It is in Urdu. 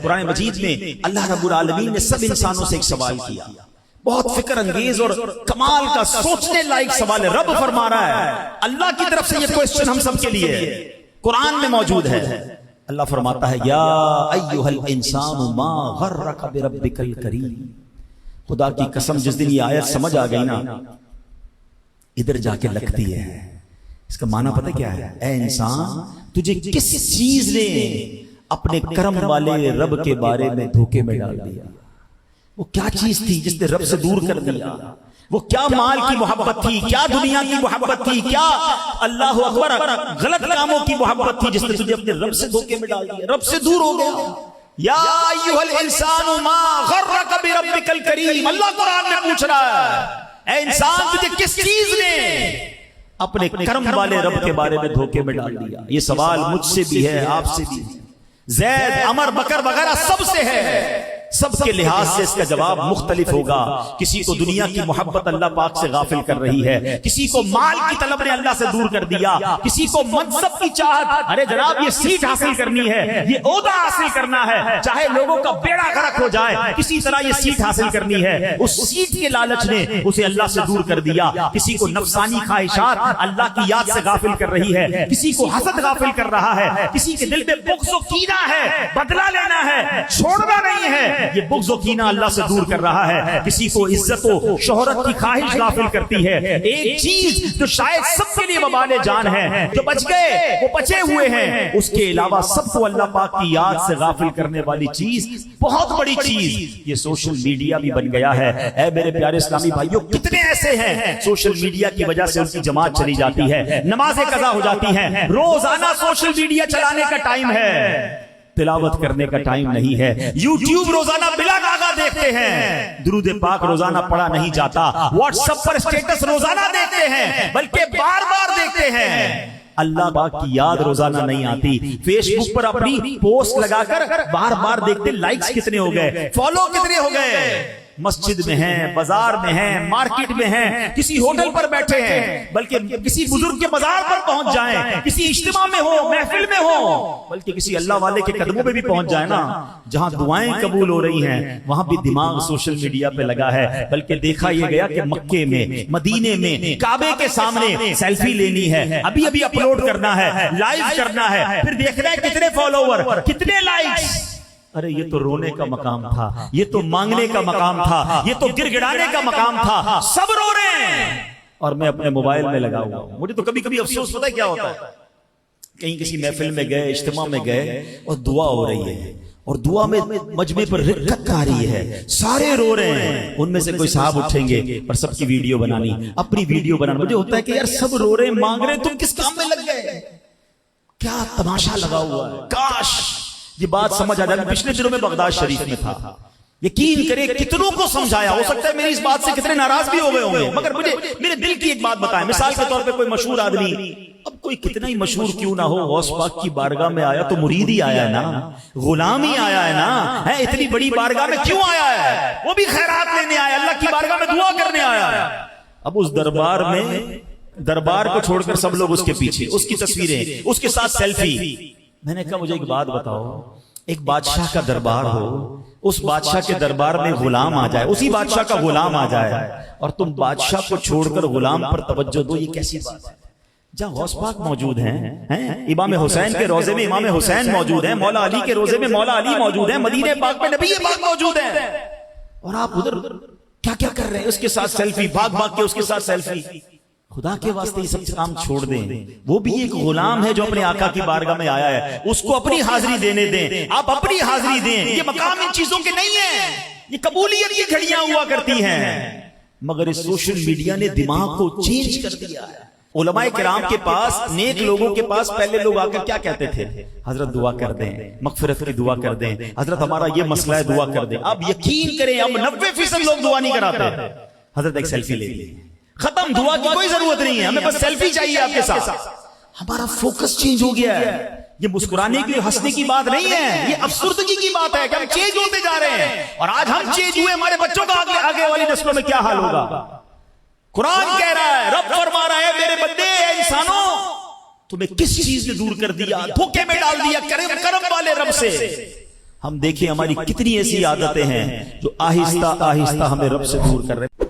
قرآن مجید میں اللہ رب العالمین نے سب انسانوں سے ایک سوال کیا، بہت فکر انگیز اور کمال کا سوچنے لائق سوال ہے۔ رب فرما رہا ہے، اللہ کی طرف سے یہ کوسچن ہم سب کے لیے قرآن میں موجود ہے۔ اللہ فرماتا ہے یا ایھا الانسان ما غرک بربک الکریم۔ خدا کی قسم جس دن یہ آیت سمجھ آ گئی نا، ادھر جا کے لگتی ہے۔ اس کا معنی پتہ کیا ہے؟ اے انسان، تجھے کس چیز نے اپنے کرم والے رب کے بارے میں دھوکے میں ڈال دیا؟ وہ کیا چیز تھی جس نے رب سے دور کر دیا؟ وہ کیا مال کی محبت تھی، کیا دنیا کی محبت تھی، کیا اللہ اکبر غلط کاموں کی محبت تھی جس نے تجھے اپنے رب سے دھوکے میں ڈال دیا، رب سے دور ہو گیا؟ یا ایھا الانسان ما غرک بربک الکریم، اللہ قرآن میں پوچھ رہا ہے اے انسان، تجھے کس چیز نے اپنے کرم والے رب کے بارے میں دھوکے میں ڈال دیا؟ یہ سوال مجھ سے بھی ہے، آپ سے بھی، زید، عمر، بکر وغیرہ سب سے ہے۔ سب کے لحاظ سے اس کا جواب مختلف ہوگا۔ کسی کو دنیا کی محبت اللہ پاک سے غافل کر رہی ہے، کسی کو مال کی طلب نے اللہ سے دور کر دیا، کسی کو منصب کی چاہت، ارے جناب یہ سیٹ حاصل کرنی ہے، یہ عہدہ حاصل کرنا ہے، چاہے لوگوں کا بیڑا غرق ہو جائے، کسی طرح یہ سیٹ حاصل کرنی ہے، اس سیٹ کے لالچ نے اسے اللہ سے دور کر دیا۔ کسی کو نفسانی خواہشات اللہ کی یاد سے غافل کر رہی ہے، کسی کو حسد غافل کر رہا ہے، کسی کے دل میں بغض و کینہ ہے، بدلہ لینا ہے، چھوڑنا نہیں ہے، یہ بغض و کینہ اللہ سے دور کر رہا ہے۔ کسی کو عزت و شہرت کی خواہش غافل کرتی ہے۔ ایک چیز جو شاید سب کے لیے وبال جان ہے، جو بچ گئے وہ بچے ہوئے ہیں، اس کے علاوہ سب کو اللہ پاک کی یاد سے غافل کرنے والی چیز، بہت بڑی چیز، یہ سوشل میڈیا بھی بن گیا ہے۔ اے میرے پیارے اسلامی بھائیوں، کتنے ایسے ہیں سوشل میڈیا کی وجہ سے ان کی جماعت چلی جاتی ہے، نمازیں قضا ہو جاتی ہیں، روزانہ سوشل میڈیا چلانے کا ٹائم ہے، تلاوت کرنے کا ٹائم نہیں ہے، یوٹیوب روزانہ بلا گاگا دیکھتے ہیں، درود پاک روزانہ پڑھا نہیں جاتا، واٹس ایپ پر اسٹیٹس روزانہ دیکھتے ہیں بلکہ بار بار دیکھتے ہیں، اللہ پاک کی یاد روزانہ نہیں آتی۔ فیس بک پر اپنی پوسٹ لگا کر بار بار دیکھتے لائکس کتنے ہو گئے، فالو کتنے ہو گئے، مسجد میں ہیں، بازار میں ہیں، مارکیٹ میں ہیں، کسی ہوٹل پر بیٹھے ہیں، بلکہ کسی بزرگ کے مزار پر پہنچ جائیں، کسی اجتماع میں ہو، محفل میں ہو، بلکہ کسی اللہ والے کے قدموں پہ بھی پہنچ جائیں نا، جہاں دعائیں قبول ہو رہی ہیں وہاں بھی دماغ سوشل میڈیا پہ لگا ہے۔ بلکہ دیکھا یہ گیا کہ مکے میں، مدینے میں، کعبے کے سامنے سیلفی لینی ہے، ابھی ابھی اپلوڈ کرنا ہے، لائیو کرنا ہے، پھر دیکھنا ہے کتنے فالوور، کتنے لائکس۔ ارے یہ تو رونے کا مقام تھا، یہ تو مانگنے کا مقام تھا، یہ تو گر گڑانے کا مقام تھا، سب رو رہے ہیں اور میں اپنے موبائل میں لگا ہوا ہوں۔ مجھے تو کبھی کبھی افسوس پتہ ہے کیا ہوتا ہے، کہیں کسی محفل میں گئے، اجتماع میں گئے اور دعا ہو رہی ہے، اور دعا میں مجمع پر رکت آ رہی ہے، سارے رو رہے ہیں، ان میں سے کوئی صاحب اٹھیں گے اور سب کی ویڈیو بنانی، اپنی ویڈیو بنانا۔ مجھے ہوتا ہے کہ یار سب رو رہے ہیں، مانگ رہے ہیں، تم کس کام میں لگ گئے؟ کیا تماشا لگا ہوا ہے۔ کاش یہ بات سمجھ آ جائے۔ پچھلے دنوں میں بغداد شریف میں تھا، یقین کرے کتنوں کو سمجھایا، ہو سکتا ہے میری اس بات سے کتنے ناراض بھی ہو گئے ہوں گے، مگر مجھے میرے دل کی ایک بات بتائیں۔ مثال کے طور پہ کوئی مشہور آدمی، اب کوئی کتنا ہی مشہور کیوں نہ ہو، غوث پاک کی بارگاہ میں آیا تو مرید ہی آیا ہے نا، غلام ہی آیا ہے نا، اتنی بڑی بارگاہ میں کیوں آیا ہے؟ وہ بھی خیرات لینے آیا، اللہ کی بارگاہ میں دعا کرنے آیا ہے۔ اب اس دربار کو چھوڑ کر سب لوگ اس کے پیچھے، اس کی تصویریں، اس کے ساتھ سیلفی۔ میں نے کہا مجھے ایک بات بتاؤ، ایک بادشاہ کا دربار ہو، اس بادشاہ کے دربار میں غلام آ جائے، اسی بادشاہ کا غلام آ جائے، اور تم بادشاہ کو چھوڑ کر غلام پر توجہ دو، یہ کیسی بات ہے؟ جہاں غوث پاک موجود ہیں، امام حسین کے روضے میں امام حسین موجود ہیں، مولا علی کے روضے میں مولا علی موجود ہیں، مدینے پاک میں نبی پاک موجود ہیں، اور آپ ادھر کیا کیا کر رہے ہیں؟ اس کے ساتھ سیلفی، بھاگ بھاگ کے اس کے ساتھ سیلفی۔ خدا کے واسطے یہ سب کام چھوڑ دیں، وہ بھی ایک غلام ہے جو اپنے آقا کی بارگاہ میں آیا ہے، اس کو اپنی حاضری دینے دیں، آپ اپنی حاضری دیں۔ یہ مقام ان چیزوں کے نہیں ہے، یہ قبولیت کی گھڑیاں ہوا کرتی ہیں، مگر اس سوشل میڈیا نے دماغ کو چینج کر دیا ہے۔ علماء کرام کے پاس، نیک لوگوں کے پاس پہلے لوگ آ کر کیا کہتے تھے؟ حضرت دعا کر دیں، مغفرت کی دعا کر دیں، حضرت ہمارا یہ مسئلہ ہے دعا کر دیں۔ اب یقین کریں اب 90% لوگ دعا نہیں کراتے، حضرت ایک سیلفی لے لیں، ختم، دعا کی کوئی ضرورت نہیں ہے، ہمیں بس سیلفی چاہیے آپ کے ساتھ۔ ہمارا فوکس چینج ہو گیا ہے، یہ مسکرانے کی ہنسنے کی بات نہیں ہے، یہ افسردگی کی بات ہے کہ ہم چینج ہوتے جا رہے ہیں، اور آج ہم چینج ہوئے، ہمارے بچوں کا آگے والی نسلوں میں کیا حال ہوگا؟ قرآن کہہ رہا ہے، رب فرما رہا ہے میرے بندے، اے انسانوں، تمہیں کس چیز نے دور کر دیا، دھوکے میں ڈال دیا کرم والے رب سے، ہم دیکھیں ہماری کتنی ایسی عادتیں ہیں جو آہستہ آہستہ ہمیں رب سے دور کر رہے ہیں.